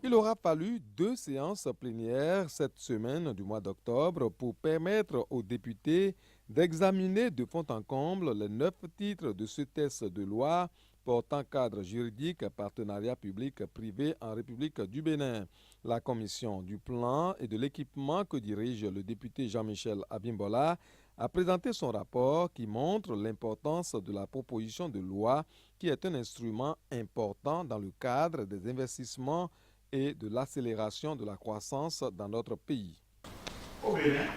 Il aura fallu 2 séances plénières cette semaine du mois d'octobre pour permettre aux députés d'examiner de fond en comble les 9 titres de ce texte de loi portant cadre juridique partenariat public-privé en République du Bénin. La commission du plan et de l'équipement que dirige le député Jean-Michel Abimbola a présenté son rapport qui montre l'importance de la proposition de loi qui est un instrument important dans le cadre des investissements et de l'accélération de la croissance dans notre pays. Au Bénin,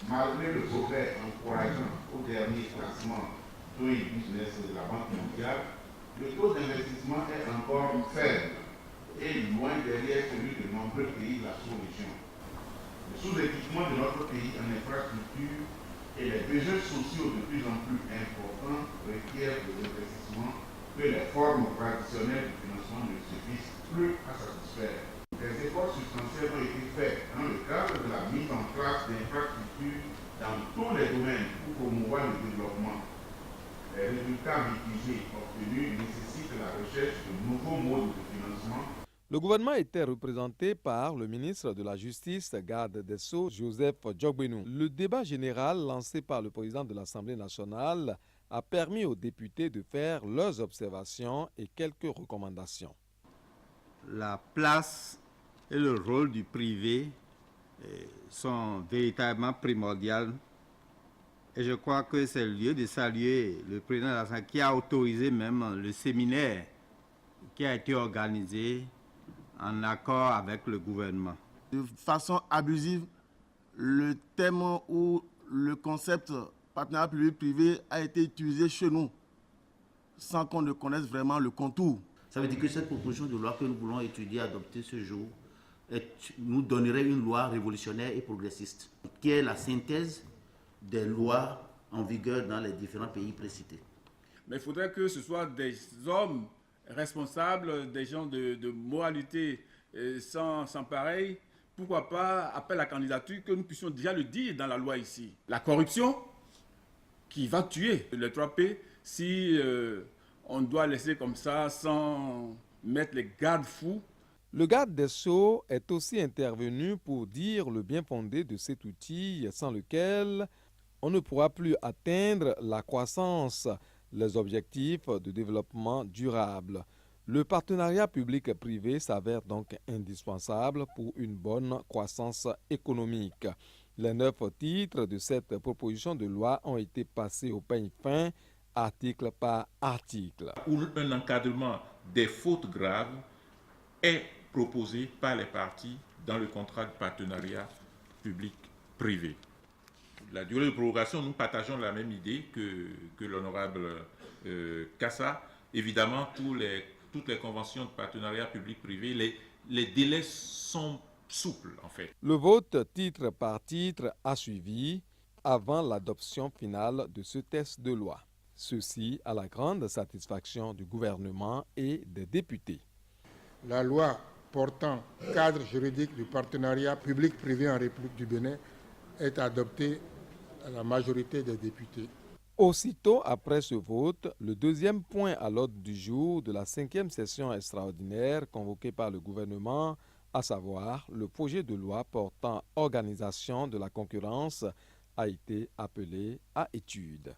malgré le progrès encourageant au dernier classement Doing Business de la Banque mondiale, le taux d'investissement est encore faible et loin derrière celui de nombreux pays de la sous-région. Le sous-équipement de notre pays en infrastructure et les besoins sociaux de plus en plus importants requièrent des investissements que les formes traditionnelles de financement ne suffisent plus à satisfaire. Des efforts substantiels ont été faits dans le cadre de la mise en place d'infrastructures dans tous les domaines pour promouvoir le développement. Les résultats mitigés obtenus nécessitent la recherche de nouveaux modes de financement. Le gouvernement était représenté par le ministre de la Justice, garde des Sceaux, Joseph Djogbenou. Le débat général lancé par le président de l'Assemblée nationale a permis aux députés de faire leurs observations et quelques recommandations. La place et le rôle du privé sont véritablement primordiaux. Et je crois que c'est le lieu de saluer le président de l'Assemblée qui a autorisé même le séminaire qui a été organisé en accord avec le gouvernement. De façon abusive, le thème ou le concept partenariat public-privé a été utilisé chez nous sans qu'on ne connaisse vraiment le contour. Ça veut dire que cette proposition de loi que nous voulons étudier, adopter ce jour, nous donnerait une loi révolutionnaire et progressiste, qui est la synthèse des lois en vigueur dans les différents pays précités. Mais il faudrait que ce soit des hommes responsables, des gens de moralité sans pareil. Pourquoi pas, après la candidature, que nous puissions déjà le dire dans la loi ici. La corruption qui va tuer les 3 P si on doit laisser comme ça sans mettre les garde-fous. Le garde des Sceaux est aussi intervenu pour dire le bien fondé de cet outil sans lequel on ne pourra plus atteindre la croissance, les objectifs de développement durable. Le partenariat public-privé s'avère donc indispensable pour une bonne croissance économique. Les 9 titres de cette proposition de loi ont été passés au peigne fin, article par article. Où un encadrement des fautes graves est proposé par les parties dans le contrat de partenariat public-privé. La durée de prorogation, nous partageons la même idée que l'honorable Kassa. Évidemment, toutes les conventions de partenariat public-privé, les délais sont souples en fait. Le vote titre par titre a suivi avant l'adoption finale de ce texte de loi. Ceci à la grande satisfaction du gouvernement et des députés. La loi portant cadre juridique du partenariat public-privé en République du Bénin est adoptée à la majorité des députés. Aussitôt après ce vote, le deuxième point à l'ordre du jour de la 5e session extraordinaire convoquée par le gouvernement, à savoir le projet de loi portant organisation de la concurrence, a été appelé à étude.